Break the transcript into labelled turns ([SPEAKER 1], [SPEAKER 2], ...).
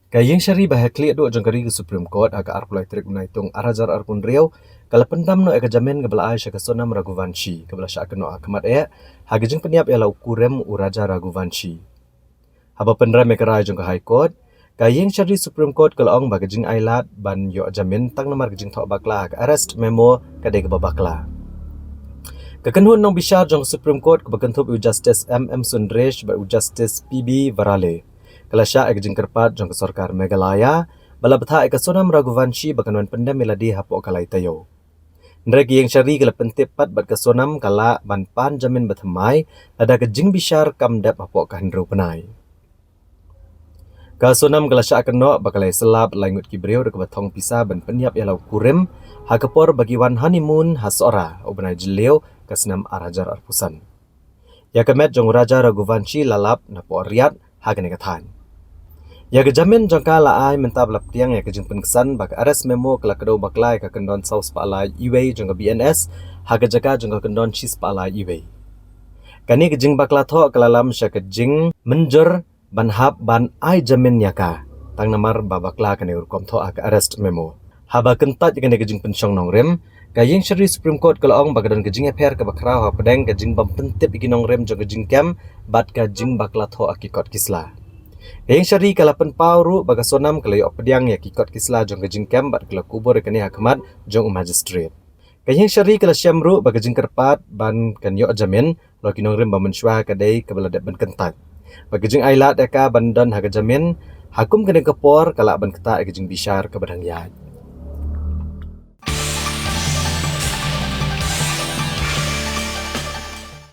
[SPEAKER 1] Kayeng syari bahakli adu jangkari ke Supreme Court aga arpulai trik menaitung arajar arpun riau kala pendam no eka jamin kebala ai syaka sonam Raghuvanshi kebala syaka no akmat haga jeng peniap ialah ukurem uraja Raghuvanshi. Haba pendram eka jang ke High Court kayeng syari Supreme Court kala ong baga jeng ailat ban yo jamin tang namar jeng thok bakla aga arrest memo kadai ke babakla. Kekenhun nong bisyar jang Supreme Court kebakentup u Justice M.M. Sundresh ba u Justice P.B. Varale. Kelasya ek jengkerpat jong kesorkar Meghalaya, bala betha ek sonam Raghuvanshi bakanuan pendam meladi hapok kalai tayo. Ndrek yang syari kala pentipat bat kesonam kala ban pan jamin bethamai, ada ke jing bisyar kamdap hapok kahendro penai. Kasonam kelasya keno bakalai selap langut kibriu dek batong pisah ban peniap yalau kurim, hakapor bagi wan honeymoon hasora obenai jeleu kesenam arajar arpusan. Ya kemet jong Raja Raghuvanshi lalap napo riat hagan ekatan. Ya kejamin jangka laai mentab laptiang ya kejeng penkesan bak ares memo kala kedau baklai ka kendon saus pala iway jangka BNS haga jaga jangka kendon cheese pala iway. Kani kejeng bakla tho kalalam sya kejeng menjer ban ban ai jamin yaka tang namar babakla kani urkom tho aka arrest memo. Haba kentat kani kejeng pensyong nongrem kayeng syari Supreme Court kala ong bagadan kejeng affair ka bakrau ha pedeng kejeng bampentip iki nongrem jangka kejeng kem bat kejeng bakla tho akikot kisla. Kayeng syari kala penpauru baga sonam kala yok pediang ya kikot kisla jong kejeng kem bat kala kubur kani hakmat jong magistrate. Kayeng syari kala syamru baga jengkerpat ban kan yok jamin lo kinongrem ba mensyua kadai kabala dat ban kentat. Baga jeng ailat eka bandan haga jamin hakum kene kepor kala ban keta kejeng bisyar ke badang yad.